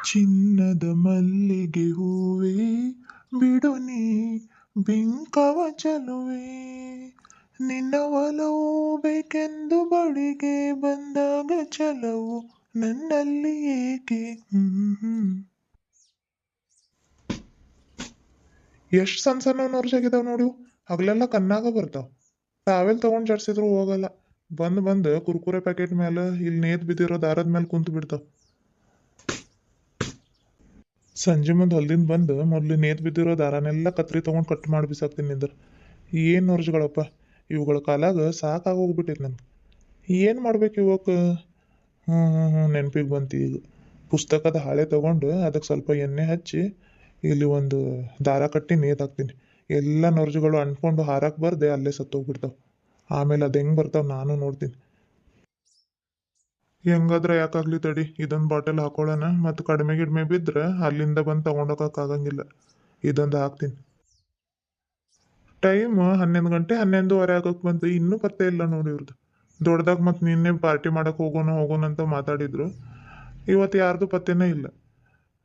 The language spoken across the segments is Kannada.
ಚಿನ್ನದ ಮಲ್ಲಿಗೆ ಹೂವೇ ಬಿಡು ನೀ ಬಿಂಕವ ಚೆಲುವೆ ನಿನ್ನ ಒಲವು ಬೇಕೆಂದು ಬಳಿಗೆ ಬಂದಾಗ ಚಲವು ನನ್ನಲ್ಲಿ ಏಕೆ ಎಷ್ಟು ಸಣ್ಣ ಸಣ್ಣ ನೋರ್ಸಾಗಿದಾವ್ ನೋಡಿ ಹಗಲೆಲ್ಲ ಕಣ್ಣಾಗ ಬರ್ತಾವ ತಾವೆಲ್ ತಗೊಂಡ್ ಜಡ್ಸಿದ್ರು ಹೋಗಲ್ಲ ಬಂದ್ ಕುರ್ಕುರೆ ಪ್ಯಾಕೆಟ್ ಮೇಲೆ ಇಲ್ಲಿ ನೇತ್ ಬಿದ್ದಿರೋ ದಾರದ ಮೇಲೆ ಕುಂತು ಬಿಡ್ತಾವ ಸಂಜೆ ಮುಂದೆ ಹೊಲ್ದಿಂದ ಬಂದು ಮೊದಲು ನೇತ್ ಬಿದ್ದಿರೋ ದಾರನೆಲ್ಲ ಕತ್ರಿ ತೊಗೊಂಡು ಕಟ್ ಮಾಡಿ ಬಿಸಾಕ್ತೀನಿ ನಿಂದ್ರ ಏನು ನೋರ್ಜ್ಗಳಪ್ಪ ಇವುಗಳ ಕಾಲಾಗ ಸಾಕಾಗೋಗ್ಬಿಟ್ಟೈತೆ ನನ್ಗೆ ಏನು ಮಾಡ್ಬೇಕು ಇವಕ್ಕೆ ನೆನಪಿಗೆ ಬಂತು ಈಗ ಪುಸ್ತಕದ ಹಾಳೆ ತೊಗೊಂಡು ಅದಕ್ಕೆ ಸ್ವಲ್ಪ ಎಣ್ಣೆ ಹಚ್ಚಿ ಇಲ್ಲಿ ಒಂದು ದಾರ ಕಟ್ಟಿ ನೇತು ಹಾಕ್ತೀನಿ ಎಲ್ಲ ನೊರ್ಜುಗಳು ಅಂಟ್ಕೊಂಡು ಹಾರಕ್ಕೆ ಬರ್ದೆ ಅಲ್ಲೇ ಸತ್ತೋಗ್ಬಿಡ್ತಾವೆ ಆಮೇಲೆ ಅದು ಹೆಂಗೆ ಬರ್ತಾವೆ ನಾನು ನೋಡ್ತೀನಿ ಹೆಂಗಾದ್ರೆ ಯಾಕಾಗ್ಲಿ ತಡಿ ಇದೊಂದು ಬಾಟಲ್ ಹಾಕೊಳ್ಳೋಣ ಮತ್ತು ಕಡಿಮೆ ಗಿಡ್ಮೆ ಬಿದ್ದರೆ ಅಲ್ಲಿಂದ ಬಂದು ತೊಗೊಂಡೋಗಕ್ಕಾಗಂಗಿಲ್ಲ ಇದೊಂದು ಹಾಕ್ತೀನಿ ಟೈಮ್ 11 ಗಂಟೆ 11:15 ಆಗಕ್ಕೆ ಬಂತು ಇನ್ನೂ ಪತ್ತೆ ಇಲ್ಲ ನೋಡಿ ಇವ್ರದ್ದು ದೊಡ್ಡದಾಗ ಮತ್ತು ನಿನ್ನೆ ಪಾರ್ಟಿ ಮಾಡಕ್ಕೆ ಹೋಗೋಣ ಅಂತ ಮಾತಾಡಿದ್ರು ಇವತ್ತು ಯಾರ್ದು ಪತ್ತೆನೇ ಇಲ್ಲ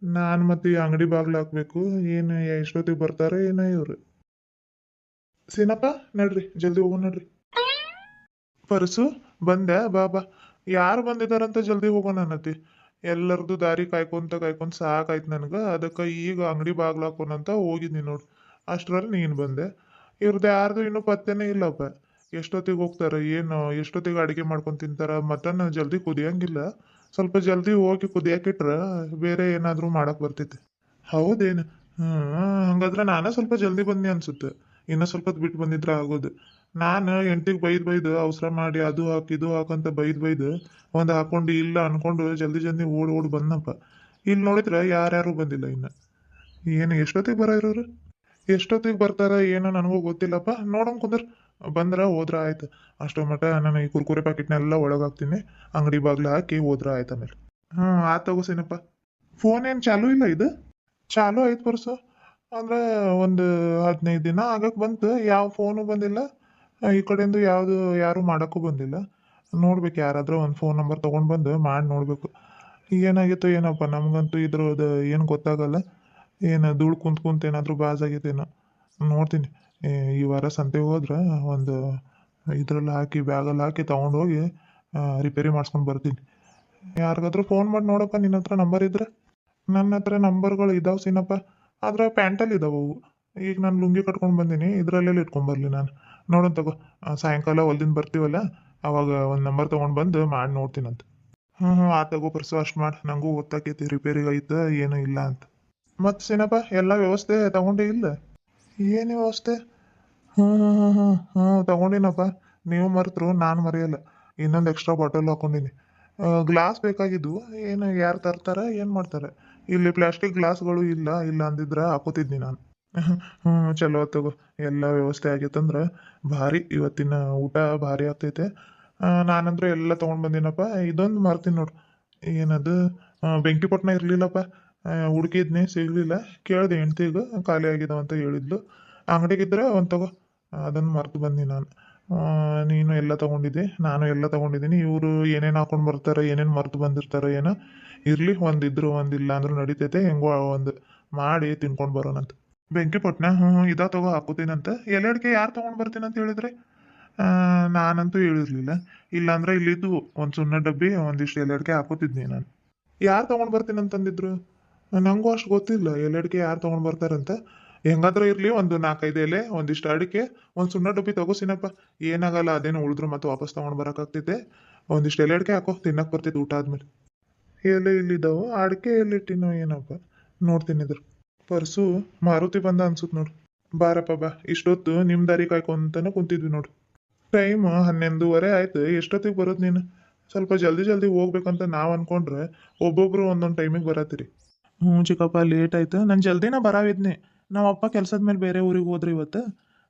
ನಾನು ಮತ್ತೆ ಈ ಅಂಗಡಿ ಬಾಗ್ಲು ಹಾಕ್ಬೇಕು ಏನು ಎಷ್ಟೊತ್ತಿಗೆ ಬರ್ತಾರೆ ಏನೋ ಇವ್ರು ಸೀನಪ್ಪ ನಡ್ರಿ ಜಲ್ದಿ ಹೋಗೋ ನಡ್ರಿ ಪರಸು ಬಂದೆ ಬಾ ಯಾರು ಬಂದಿದಾರಂತ ಜಲ್ದಿ ಹೋಗೋಣ ಅನ್ನತಿ ಎಲ್ಲರದು ದಾರಿ ಕಾಯ್ಕೊಂತ ಸಾಕಾಯ್ತು ನನಗೆ ಅದಕ್ಕೆ ಈಗ ಅಂಗಡಿ ಬಾಗ್ಲು ಹಾಕೋಣಂತ ಹೋಗಿದ್ನಿ ನೋಡಿ ಅಷ್ಟರಲ್ಲಿ ನೀನು ಬಂದೆ ಇವ್ರದ್ದು ಯಾರ್ದು ಇನ್ನೂ ಪತ್ತೆನೇ ಇಲ್ಲಪ್ಪ ಎಷ್ಟೊತ್ತಿಗೆ ಹೋಗ್ತಾರೆ ಏನು ಎಷ್ಟೊತ್ತಿಗೆ ಅಡುಗೆ ಮಾಡ್ಕೊಂಡು ತಿಂತಾರೆ ಮಟನ್ ಜಲ್ದಿ ಕುದಿಯಂಗಿಲ್ಲ ಸ್ವಲ್ಪ ಜಲ್ದಿ ಹೋಗಿ ಕುದಿಯಾಕಿಟ್ರೆ ಬೇರೆ ಏನಾದರೂ ಮಾಡಕ್ಕೆ ಬರ್ತೈತೆ ಹೌದೇನು ಹಂಗಾದ್ರೆ ನಾನೇ ಸ್ವಲ್ಪ ಜಲ್ದಿ ಬಂದೆ ಅನ್ಸುತ್ತೆ ಇನ್ನೂ ಸ್ವಲ್ಪ ಬಿಟ್ಟು ಬಂದಿದ್ರೆ ಆಗೋದು ನಾನು ಹೆಂಡ್ತಿಗೆ ಬೈದು ಅವಸರ ಮಾಡಿ ಅದು ಹಾಕಿ ಇದು ಹಾಕಂತ ಬೈದು ಒಂದು ಹಾಕೊಂಡು ಇಲ್ಲ ಅನ್ಕೊಂಡು ಜಲ್ದಿ ಓಡಿ ಬಂದಪ್ಪ ಇಲ್ಲಿ ನೋಡಿದ್ರೆ ಯಾರ್ಯಾರು ಬಂದಿಲ್ಲ ಇನ್ನು ಏನು ಎಷ್ಟೊತ್ತಿಗೆ ಇರೋರು ಎಷ್ಟೊತ್ತಿಗೆ ಬರ್ತಾರ ಏನೋ ನನಗೂ ಗೊತ್ತಿಲ್ಲಪ್ಪ ನೋಡೋಣ ಕುಂದ್ರ ಬಂದ್ರೆ ಹೋದ್ರ ಆಯ್ತು ಅಷ್ಟೋ ಮಟ್ಟ ನಾನು ಈ ಕುರ್ಕುರೆ ಪ್ಯಾಕೆಟ್ನೆಲ್ಲ ಒಳಗಾಗ್ತೀನಿ ಅಂಗಡಿ ಬಾಗ್ಲು ಹಾಕಿ ಹೋದ್ರ ಆಯ್ತು ಆಮೇಲೆ ತಗೋಸೇನಪ್ಪ ಫೋನ್ ಏನು ಚಾಲೂ ಇಲ್ಲ ಇದು ಚಾಲೂ ಆಯ್ತು ಪರ್ಸು ಅಂದ್ರೆ ಒಂದು 15 ದಿನ ಆಗಕ್ಕೆ ಬಂತು ಯಾವ ಫೋನು ಬಂದಿಲ್ಲ ಈ ಕಡೆಯಿಂದ ಯಾರು ಮಾಡೋಕ್ಕೂ ಬಂದಿಲ್ಲ ನೋಡ್ಬೇಕು ಯಾರಾದರೂ ಒಂದು ಫೋನ್ ನಂಬರ್ ತೊಗೊಂಡು ಬಂದು ಮಾಡಿ ನೋಡಬೇಕು ಏನಾಗಿತ್ತು ಏನಪ್ಪ ನಮಗಂತೂ ಇದ್ರದ್ದು ಏನು ಗೊತ್ತಾಗಲ್ಲ ಏನು ಧೂಳು ಕುಂತ ಏನಾದರೂ ಬಾಜಾಗೈತೇನೋ ನೋಡ್ತೀನಿ ಈ ವಾರ ಸಂತೆಗೆ ಹೋದ್ರೆ ಒಂದು ಇದ್ರಲ್ಲಿ ಹಾಕಿ ಬ್ಯಾಗಲ್ಲಿ ಹಾಕಿ ತೊಗೊಂಡೋಗಿ ರಿಪೇರಿ ಮಾಡಿಸ್ಕೊಂಡು ಬರ್ತೀನಿ ಯಾರಿಗಾದ್ರೂ ಫೋನ್ ಮಾಡಿ ನೋಡಪ್ಪ ನಿನ್ನ ಹತ್ರ ನಂಬರ್ ಇದ್ರೆ ನನ್ನ ಹತ್ರ ನಂಬರ್ಗಳು ಇದಾವೆ ಸೀನಪ್ಪ ಆದ್ರೆ ಪ್ಯಾಂಟಲ್ಲಿ ಇದಾವೆ ಅವು ಈಗ ನಾನು ಲುಂಗಿ ಕಟ್ಕೊಂಡು ಬಂದೀನಿ ಇದರಲ್ಲೆಲ್ಲ ಇಟ್ಕೊಂಬರ್ಲಿ ನಾನು ನೋಡೋಣ ತಗೋ ಸಾಯಂಕಾಲ ಹೊಲ್ದಿಂದ ಬರ್ತೀವಲ್ಲ ಅವಾಗ ಒಂದು ನಂಬರ್ ತೊಗೊಂಡು ಬಂದು ಮಾಡಿ ನೋಡ್ತೀನಂತ ಆ ತಗೋ ಪರ್ಸು ಅಷ್ಟು ಮಾಡಿ ನನಗೂ ಗೊತ್ತಾಕೈತಿ ರಿಪೇರಿಗೆ ಐತೆ ಏನೂ ಇಲ್ಲ ಅಂತ ಮತ್ತು ಸೀನಪ್ಪ ಎಲ್ಲ ವ್ಯವಸ್ಥೆ ತಗೊಂಡೇ ಇಲ್ಲ ಏನು ವ್ಯವಸ್ಥೆ ತಗೊಂಡಿನಪ್ಪ ನೀವು ಮರೆತರು ನಾನು ಮರೆಯಲ್ಲ ಇನ್ನೊಂದು ಎಕ್ಸ್ಟ್ರಾ ಬಾಟಲ್ ಹಾಕೊಂಡಿನಿ ಗ್ಲಾಸ್ ಬೇಕಾಗಿದ್ವು ಏನು ಯಾರು ತರ್ತಾರೆ ಏನು ಮಾಡ್ತಾರೆ ಇಲ್ಲಿ ಪ್ಲಾಸ್ಟಿಕ್ ಗ್ಲಾಸ್ಗಳು ಇಲ್ಲ ಅಂದಿದ್ರೆ ಹಾಕೋತಿದ್ನಿ ನಾನು ಚಲೋ ತಗೋ ಎಲ್ಲ ವ್ಯವಸ್ಥೆ ಆಗೈತಂದ್ರೆ ಭಾರಿ ಇವತ್ತಿನ ಊಟ ಭಾರಿ ಆಗ್ತೈತೆ ನಾನಂದ್ರೆ ಎಲ್ಲ ತೊಗೊಂಡು ಬಂದಿನಪ್ಪ ಇದೊಂದು ಮಾರ್ತೀನಿ ನೋಡು ಏನದು ಬೆಂಕಿ ಪೊಟ್ನ ಇರಲಿಲ್ಲಪ್ಪ ಹುಡುಕಿದ್ನಿ ಸಿಗಲಿಲ್ಲ ಕೇಳಿದೆ ಹೆಂಡ್ತಿಗೆ ಖಾಲಿ ಆಗಿದಾವ ಅಂತ ಹೇಳಿದ್ಲು ಅಂಗಡಿಗಿದ್ರೆ ಒಂದು ತಗೋ ಅದನ್ನು ಮರ್ತು ಬಂದಿ ನಾನು ನೀನು ಎಲ್ಲ ತೊಗೊಂಡಿದ್ದೆ ನಾನು ಎಲ್ಲ ತೊಗೊಂಡಿದ್ದೀನಿ ಇವರು ಏನೇನು ಹಾಕೊಂಡು ಬರ್ತಾರೆ ಏನೇನು ಮರ್ತು ಬಂದಿರ್ತಾರೆ ಏನೋ ಇರಲಿ ಒಂದಿದ್ರು ಒಂದಿಲ್ಲ ಅಂದ್ರೂ ನಡೀತೈತೆ ಹೆಂಗೋ ಒಂದು ಮಾಡಿ ತಿನ್ಕೊಂಡು ಬರೋಣಂತ ಬೆಂಕಿ ಪೊಟ್ನ ಇದಾ ತಗೋ ಹಾಕೋತೀನಂತ ಎಲೆಡ್ಕೆ ಯಾರು ತೊಗೊಂಡು ಬರ್ತೀನಂತ ಹೇಳಿದ್ರೆ ನಾನಂತೂ ಹೇಳಿರ್ಲಿಲ್ಲ ಇಲ್ಲಾಂದ್ರೆ ಇಲ್ಲಿದ್ದು ಒಂದು ಸುಣ್ಣ ಡಬ್ಬಿ ಒಂದಿಷ್ಟು ಎಲೆಡ್ಕೆ ಹಾಕೋತಿದ್ನಿ ನಾನು ಯಾರು ತೊಗೊಂಡು ಬರ್ತೀನಂತಂದಿದ್ರು ನನಗೂ ಅಷ್ಟು ಗೊತ್ತಿಲ್ಲ ಎಲೆಡ್ಕೆ ಯಾರು ತೊಗೊಂಡು ಬರ್ತಾರಂತ ಹೆಂಗಾದ್ರೂ ಇರಲಿ ಒಂದು 4-5 ಎಲೆ ಒಂದಿಷ್ಟು ಅಡಿಕೆ ಒಂದು ಸುಣ್ಣ ಡಬ್ಬಿ ತಗೋಸಿನಪ್ಪ ಏನಾಗಲ್ಲ ಅದೇನೋ ಉಳಿದ್ರು ಮತ್ತೆ ವಾಪಸ್ ತೊಗೊಂಡು ಬರೋಕ್ಕಾಗ್ತೈತೆ ಒಂದಿಷ್ಟು ಎಲೆಡ್ಕೆ ಹಾಕೋ ತಿನ್ನಕ್ಕೆ ಬರ್ತೈತೆ ಊಟ ಆದ್ಮೇಲೆ ಎಲೆ ಇಲ್ಲಿದ್ದಾವೆ ಅಡಿಕೆ ಎಲ್ಲಿಟ್ಟಿನೋ ಏನಪ್ಪ ನೋಡ್ತೀನಿ ಇದ್ರ ಪರ್ಸು ಮಾರುತಿ ಬಂದ ಅನ್ಸುತ್ತೆ ನೋಡು ಬಾರಪ್ಪ ಬಾ ಇಷ್ಟೊತ್ತು ನಿಮ್ಮ ದಾರಿ ಕಾಯ್ಕೊಂತಾನೆ ಕುಂತಿದ್ವಿ ನೋಡು ಟೈಮ್ 11:30 ಆಯ್ತು ಎಷ್ಟೊತ್ತಿಗೆ ಬರೋದು ನೀನು ಸ್ವಲ್ಪ ಜಲ್ದಿ ಹೋಗ್ಬೇಕಂತ ನಾವು ಅನ್ಕೊಂಡ್ರೆ ಒಬ್ಬೊಬ್ರು ಒಂದೊಂದು ಟೈಮಿಗೆ ಬರತ್ತೀರಿ ಚಿಕ್ಕಪ್ಪ ಲೇಟ್ ಆಯ್ತು ನಾನು ಜಲ್ದಿನ ಬರಾವಿದ್ನಿ ನಮ್ಮ ಅಪ್ಪ ಕೆಲಸದ ಮೇಲೆ ಬೇರೆ ಊರಿಗೆ ಹೋದ್ರಿ ಇವತ್ತು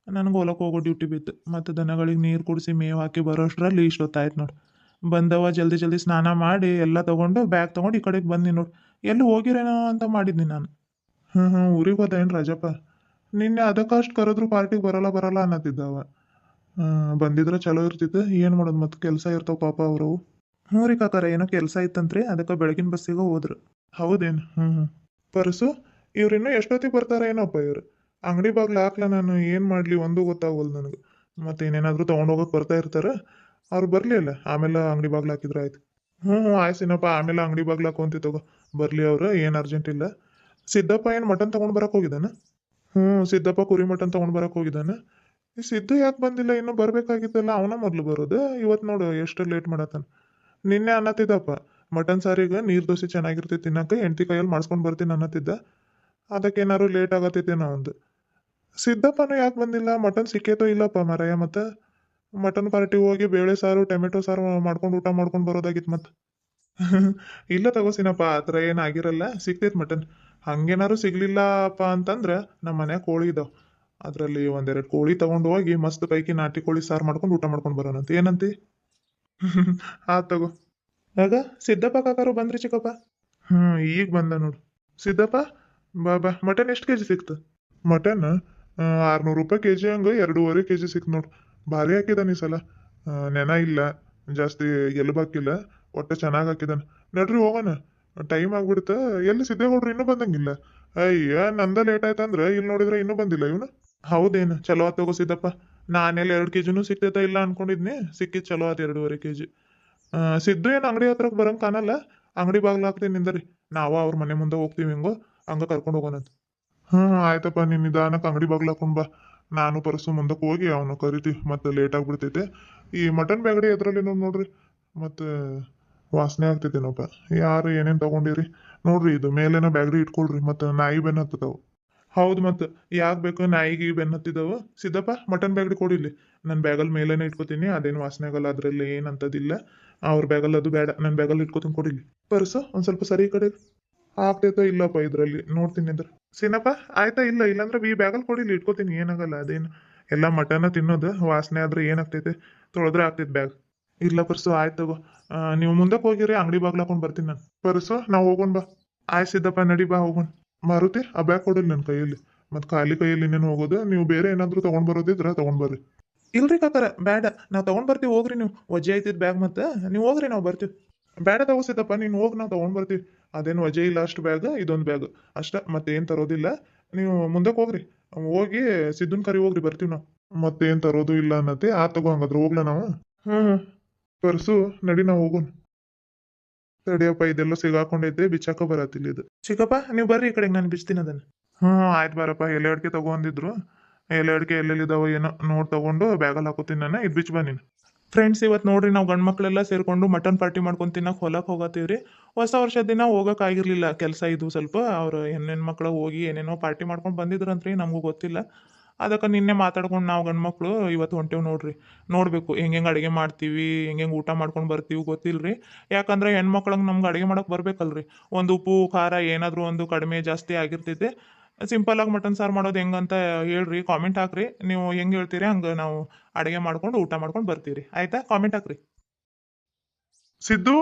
ನನಗೆ ಹೊಲಕ್ಕೆ ಹೋಗೋ ಡ್ಯೂಟಿ ಬಿತ್ತು ಮತ್ತು ದನಗಳಿಗೆ ನೀರು ಕುಡಿಸಿ ಮೇವು ಹಾಕಿ ಬರೋಷ್ಟರಲ್ಲಿ ಇಷ್ಟೊತ್ತಾಯ್ತು ನೋಡಿ ಬಂದವ ಜಲ್ದಿ ಸ್ನಾನ ಮಾಡಿ ಎಲ್ಲ ತೊಗೊಂಡು ಬ್ಯಾಗ್ ತೊಗೊಂಡು ಈ ಕಡೆಗೆ ಬಂದಿ ನೋಡಿ ಎಲ್ಲಿ ಹೋಗಿರೇನೋ ಅಂತ ಮಾಡಿದ್ನಿ ನಾನು ಊರಿಗೆ ಹೋದ ಏನು ರಾಜಪ್ಪ ನಿನ್ನೆ ಅದಕ್ಕಷ್ಟು ಕರೆದ್ರು ಪಾರ್ಟಿಗೆ ಬರಲ್ಲ ಅನ್ನತ್ತಿದ್ದವ ಬಂದಿದ್ರೆ ಚಲೋ ಇರ್ತಿತ್ತು ಏನು ಮಾಡೋದು ಮತ್ತು ಕೆಲಸ ಇರ್ತಾವ ಪಾಪ ಅವರು ಹ್ಞೂ ರೀ ಕಾಕಾರ ಏನೋ ಕೆಲಸ ಇತ್ತಂತ್ರಿ ಅದಕ್ಕೆ ಬೆಳಗಿನ ಬಸ್ಸಿಗೆ ಹೋದ್ರು. ಹೌದೇನು? ಪರ್ಸು ಇವ್ರಿನ್ನೂ ಎಷ್ಟೊತ್ತಿಗೆ ಬರ್ತಾರ ಏನಪ್ಪ ಇವ್ರು? ಅಂಗಡಿ ಬಾಗ್ಲು ಹಾಕ್ಲ ನಾನು ಏನು ಮಾಡಲಿ ಒಂದು ಗೊತ್ತಾಗವಲ್ದು ನನಗೆ. ಮತ್ತೆ ಇನ್ನೇನಾದರೂ ತೊಗೊಂಡೋಗಕ್ಕೆ ಬರ್ತಾ ಇರ್ತಾರೆ. ಅವ್ರು ಬರಲಿ ಅಲ್ಲ ಆಮೇಲೆ ಅಂಗಡಿ ಬಾಗ್ಲು ಹಾಕಿದ್ರೆ ಆಯ್ತು. ಆಯ್ಸಿನಪ್ಪ ಆಮೇಲೆ ಅಂಗಡಿ ಬಾಗ್ಲು ಹಾಕೊಂತಿ ತಗೋ. ಬರಲಿ ಅವ್ರು ಏನು ಅರ್ಜೆಂಟ್ ಇಲ್ಲ. ಸಿದ್ದಪ್ಪ ಏನು ಮಟನ್ ತೊಗೊಂಡು ಬರಕ್ಕೆ ಹೋಗಿದ್ದಾನೆ? ಸಿದ್ದಪ್ಪ ಕುರಿ ಮಟನ್ ತೊಗೊಂಡು ಬರಕ್ಕೆ ಹೋಗಿದ್ದಾನೆ. ಈ ಸಿದ್ದು ಯಾಕೆ ಬಂದಿಲ್ಲ ಇನ್ನೂ ಬರಬೇಕಾಗಿತ್ತಲ್ಲ ಅವನ ಮೊದಲು ಬರೋದು. ಇವತ್ತು ನೋಡು ಎಷ್ಟು ಲೇಟ್ ಮಾಡತ್ತಾನ. ನಿನ್ನೆ ಅನ್ನತ್ತಿದ್ದಪ್ಪ ಮಟನ್ ಸಾರಿಗೆ ನೀರು ದೋಸೆ ಚೆನ್ನಾಗಿರ್ತೈತಿ ತಿನ್ನಕ್ಕೆ ಹೆಂಡತಿ ಕೈಯಲ್ಲಿ ಮಾಡಿಸ್ಕೊಂಡು ಬರ್ತೀನಿ ಅನ್ನತ್ತಿದ್ದ. ಅದಕ್ಕೇನಾದ್ರು ಲೇಟ್ ಆಗತ್ತೈತೇನೋ ಒಂದು. ಸಿದ್ದಪ್ಪನೂ ಯಾಕೆ ಬಂದಿಲ್ಲ? ಮಟನ್ ಸಿಕ್ಕೇತೋ ಇಲ್ಲಪ್ಪ ಮಾರಾಯ. ಮತ್ತು ಮಟನ್ ಪಾರ್ಟಿ ಹೋಗಿ ಬೇಳೆ ಸಾರು ಟೊಮೆಟೊ ಸಾರು ಮಾಡ್ಕೊಂಡು ಊಟ ಮಾಡ್ಕೊಂಡು ಬರೋದಾಗಿತ್ತು ಮತ್ತೆ. ಇಲ್ಲ ತಗೋಸಿನಪ್ಪ ಆ ಥರ ಏನಾಗಿರಲ್ಲ, ಸಿಗ್ತೈತೆ ಮಟನ್. ಹಂಗೇನಾದ್ರು ಸಿಗ್ಲಿಲ್ಲಪ್ಪ ಅಂತಂದ್ರೆ ನಮ್ಮ ಮನ್ಯಾಗ ಕೋಳಿ ಇದಾವೆ. ಅದರಲ್ಲಿ ಒಂದೆರಡು ಕೋಳಿ ತಗೊಂಡು ಹೋಗಿ ಮಸ್ತ್ ಪೈಕಿ ನಾಟಿ ಕೋಳಿ ಸಾರು ಮಾಡ್ಕೊಂಡು ಊಟ ಮಾಡ್ಕೊಂಡು ಬರೋಣಂತ ಏನಂತಿ? ತಗೋ. ಆಗ ಸಿದ್ದಪ್ಪ ಕಾಕಾರು ಬಂದ್ರಿ ಚಿಕ್ಕಪ್ಪ? ಈಗ ಬಂದ ನೋಡು. ಸಿದ್ದಪ್ಪ ಬಾ ಮಟನ್ ಎಷ್ಟು ಕೆ ಜಿ ಸಿಕ್ತು? ಮಟನ್ 600 ರೂಪಾಯಿ ಕೆ ಜಿ ಹಂಗೆ 2.5 ಕೆ ಜಿ ಸಿಕ್ತು ನೋಡು. ಭಾರಿ ಹಾಕಿದಾನೆ ಈ ಸಲ. ನೆನ ಇಲ್ಲ, ಜಾಸ್ತಿ ಎಲ್ಬ್ ಹಾಕಿಲ್ಲ, ಒಟ್ಟು ಚೆನ್ನಾಗಿ ಹಾಕಿದಾನೆ. ನಡ್ರಿ ಹೋಗೋಣ, ಟೈಮ್ ಆಗ್ಬಿಡುತ್ತೆ. ಎಲ್ಲಿ ಸಿದ್ದೇಗೌಡ್ರು ಇನ್ನೂ ಬಂದಂಗಿಲ್ಲ? ಅಯ್ಯ ನಂದ ಲೇಟ್ ಆಯ್ತಂದ್ರೆ ಇಲ್ಲಿ ನೋಡಿದ್ರೆ ಇನ್ನೂ ಬಂದಿಲ್ಲ ಇವನು. ಹೌದೇನು? ಚಲೋ ಆತ್ ತಗೋ ಸಿದ್ದಪ್ಪ. ನಾನೆಲ್ಲ 2 ಕೆ ಜಿನೂ ಸಿಕ್ತೈತ ಇಲ್ಲ ಅನ್ಕೊಂಡಿದ್ನಿ. ಸಿಕ್ಕಿದ್ ಚಲೋ ಆತ್ 2.5 ಕೆ ಜಿ. ಸಿದ್ದು ಏನು ಅಂಗಡಿ ಹತ್ರಕ್ಕೆ ಬರಂಗೆ ಕಾಣಲ್ಲ. ಅಂಗಡಿ ಬಾಗ್ಲು ಹಾಕ್ತೀನಿ ನಿಂದರಿ. ನಾವು ಅವ್ರ ಮನೆ ಮುಂದೆ ಹೋಗ್ತೀವಿ ಹಿಂಗೋ ಹಂಗೆ ಕರ್ಕೊಂಡು ಹೋಗೋಣಂತ. ಆಯ್ತಪ್ಪ ನೀನು ನಿಧಾನಕ್ಕೆ ಅಂಗಡಿ ಬಾಗ್ಲು ಹಾಕೊಂಡು ಬಾ. ನಾನು ಪರಸು ಮುಂದಕ್ಕೆ ಹೋಗಿ ಅವನು ಕರಿತೀವಿ ಮತ್ತೆ ಲೇಟ್ ಆಗ್ಬಿಡ್ತೈತೆ. ಈ ಮಟನ್ ಬ್ಯಾಗಡಿ ಎದ್ರಲ್ಲಿ ನೋಡ್ರಿ ಮತ್ತೆ ವಾಸನೆ ಆಗ್ತೈತೇನಪ್ಪ. ಯಾರು ಏನೇನು ತಗೊಂಡಿರಿ ನೋಡ್ರಿ. ಇದು ಮೇಲೇನೋ ಬ್ಯಾಗಡಿ ಇಟ್ಕೊಳ್ರಿ ಮತ್ತೆ ನಾಯಿ ಬೆನ್ನು ಹತ್ತದವು. ಹೌದು ಮತ್ತೆ ಯಾಕೆ ಬೇಕು ನಾಯಿಗೆ ಬೆನ್ನು ಹತ್ತಿದವು? ಸಿದ್ದಪ್ಪ ಮಟನ್ ಬ್ಯಾಗಡಿ ಕೊಡಿಲಿ. ನನ್ನ ಬ್ಯಾಗಲ್ಲಿ ಮೇಲೇನೆ ಇಟ್ಕೋತೀನಿ, ಅದೇನು ವಾಸನೆ ಆಗಲ್ಲ, ಅದರಲ್ಲಿ ಏನಂತದಿಲ್ಲ. ಅವ್ರ ಬ್ಯಾಗಲ್ಲಿ ಅದು ಬೇಡ, ನನ್ನ ಬ್ಯಾಗಲ್ಲಿ ಇಟ್ಕೋತೀನಿ ಕೊಡಿಲಿ. ಪರ್ಸು ಒಂದು ಸ್ವಲ್ಪ ಸರಿ ಈ ಕಡೆ ಆಗ್ತೈತೋ ಇಲ್ಲಪ್ಪ ಇದರಲ್ಲಿ ನೋಡ್ತೀನಿ ಅಂದ್ರೆ. ಸಿನಪ್ಪ ಆಯ್ತಾ? ಇಲ್ಲ ಇಲ್ಲಾಂದ್ರೆ ಈ ಬ್ಯಾಗಲ್ಲಿ ಕೊಡಿಲಿ ಇಟ್ಕೋತೀನಿ, ಏನಾಗಲ್ಲ. ಅದೇನು ಎಲ್ಲ ಮಟನ ತಿನ್ನೋದು ವಾಸನೆ ಆದ್ರೆ ಏನಾಗ್ತೈತೆ, ತೊಳೆದ್ರೆ ಆಗ್ತೈತೆ ಬ್ಯಾಗ್. ಇಲ್ಲ ಪರ್ಸು ಆಯ್ತು ತಗೋ. ನೀವು ಮುಂದಕ್ಕೆ ಹೋಗಿರಿ, ಅಂಗಡಿ ಬಾಗ್ಲು ಹಾಕೊಂಡು ಬರ್ತೀನಿ ನಾನು. ಪರ್ಸು ನಾವು ಹೋಗೋಣ ಬಾ. ಆಯ್ತು ಸಿದ್ದಪ್ಪ ನಡಿ ಬಾ ಹೋಗೋಣ. ಮಾರುತಿ ಆ ಬ್ಯಾಗ್ ಕೊಡಿಲ್ಲ ನನ್ನ ಕೈಯಲ್ಲಿ. ಮತ್ತು ಖಾಲಿ ಕೈಯಲ್ಲಿ ಇನ್ನೇನು ಹೋಗೋದು? ನೀವು ಬೇರೆ ಏನಾದರೂ ತೊಗೊಂಡು ಬರೋದಿದ್ರೆ ತೊಗೊಂಡು ಬರ್ರಿ. ಇಲ್ರಿ ಕಾಕರ ಬೇಡ, ನಾವು ತೊಗೊಂಡು ಬರ್ತೀವಿ ಹೋಗ್ರಿ. ನೀವು ವಜ್ಜೆ ಆಯ್ತಿದ್ ಬ್ಯಾಗ್ ಮತ್ತೆ ನೀವು ಹೋಗ್ರಿ, ನಾವು ಬರ್ತೀವಿ. ಬೇಡ ತಗೋಸಿದ್ದಪ್ಪ ನೀನು ಹೋಗಿ, ನಾವು ತೊಗೊಂಡು ಬರ್ತೀವಿ. ಅದೇನು ವಜೆ ಇಲ್ಲ, ಅಷ್ಟು ಬ್ಯಾಗ್ ಇದೊಂದು ಬ್ಯಾಗ್ ಅಷ್ಟ, ಮತ್ತೇನು ತರೋದಿಲ್ಲ. ನೀವು ಮುಂದಕ್ಕೆ ಹೋಗ್ರಿ, ಹೋಗಿ ಸಿದ್ದನ್ ಕರಿ ಹೋಗ್ರಿ, ಬರ್ತೀವಿ ನಾವು. ಮತ್ತೇನು ತರೋದು ಇಲ್ಲ ಅನ್ನತ್ತೆ. ತಗೋ ಹಂಗಾದ್ರೆ ಹೋಗ್ಲ ನಾವು. ಪರ್ಸು ನಡಿ ನಾವು ಹೋಗೋಣ. ತಡಿಯಪ್ಪ ಇದೆಲ್ಲ ಸಿಗಾಕೊಂಡೈತೆ, ಬಿಚ್ಚಾಕ ಬರತ್ತಿಲ್ಲ ಇದು. ಚಿಕ್ಕಪ್ಪ ನೀವು ಬರ್ರಿ ಈ ಕಡೆಗೆ, ನಾನು ಬಿಚ್ತೀನಿ ಅದನ್ನು. ಆಯ್ತು ಬಾರಪ್ಪ. ಎಲೆ ಅಡಿಕೆ ತಗೊಂಡಿದ್ರು, ಎಲೆ ಅಡಿಕೆ ಎಲ್ಲೆಲ್ಲಿದ್ದಾವ ಏನೋ ನೋಡಿ ತಗೊಂಡು ಬ್ಯಾಗಲ್ಲಿ ಹಾಕೋತೀನಿ ನಾನು. ಇದು ಬಿಚ್ಚ ಬಾ ನೀನು. ಫ್ರೆಂಡ್ಸ್ ಇವತ್ತು ನೋಡ್ರಿ ನಾವು ಗಂಡು ಮಕ್ಕಳೆಲ್ಲ ಸೇರ್ಕೊಂಡು ಮಟನ್ ಪಾರ್ಟಿ ಮಾಡ್ಕೊಂಡು ತಿನ್ನಕ್ಕೆ ಹೊಲಕ್ಕೆ ಹೋಗತ್ತೀವ್ರಿ. ಹೊಸ ವರ್ಷದ ದಿನ ಹೋಗೋಕ್ಕಾಗಿರ್ಲಿಲ್ಲ, ಕೆಲಸ ಇದು ಸ್ವಲ್ಪ. ಅವ್ರು ಹೆಣ್ಣು ಮಕ್ಳು ಹೋಗಿ ಏನೇನೋ ಪಾರ್ಟಿ ಮಾಡ್ಕೊಂಡು ಬಂದಿದ್ರಂತ್ರಿ, ನಮಗೂ ಗೊತ್ತಿಲ್ಲ. ಅದಕ್ಕೆ ನಿನ್ನೆ ಮಾತಾಡ್ಕೊಂಡು ನಾವು ಗಂಡು ಮಕ್ಕಳು ಇವತ್ತು ಹೊಂಟೇವು ನೋಡ್ರಿ. ನೋಡಬೇಕು ಹೆಂಗೆ ಅಡುಗೆ ಮಾಡ್ತೀವಿ, ಹೆಂಗೆ ಊಟ ಮಾಡ್ಕೊಂಡು ಬರ್ತೀವಿ ಗೊತ್ತಿಲ್ಲ ರೀ. ಯಾಕಂದ್ರೆ ಹೆಣ್ಮಕ್ಳಂಗೆ ನಮ್ಗೆ ಅಡುಗೆ ಮಾಡೋಕೆ ಬರ್ಬೇಕಲ್ರಿ. ಒಂದು ಉಪ್ಪು ಖಾರ ಏನಾದರೂ ಒಂದು ಕಡಿಮೆ ಜಾಸ್ತಿ ಆಗಿರ್ತೈತೆ. ಸಿಂಪಲಾಗಿ ಮಟನ್ ಸಾರು ಮಾಡೋದು ಹೆಂಗಂತ ಹೇಳ್ರಿ, ಕಾಮೆಂಟ್ ಹಾಕ್ರಿ. ನೀವು ಹೆಂಗೆ ಹೇಳ್ತೀರಿ ಹಂಗೆ ನಾವು ಅಡುಗೆ ಮಾಡ್ಕೊಂಡು ಊಟ ಮಾಡ್ಕೊಂಡು ಬರ್ತೀವಿ. ಆಯ್ತಾ? ಕಾಮೆಂಟ್ ಹಾಕ್ರಿ. ಸಿದ್ದು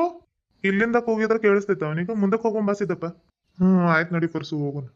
ಇಲ್ಲಿಂದ ಹೋಗಿದ್ರೆ ಕೇಳಿಸ್ತೈತೆ ಅವನಿಗೆ. ಮುಂದಕ್ಕೆ ಹೋಗೋಣ ಬಾ ಸಿದ್ದಪ್ಪ. ಆಯ್ತು ನಡಿ ಪರ್ಸು ಹೋಗೋಣ.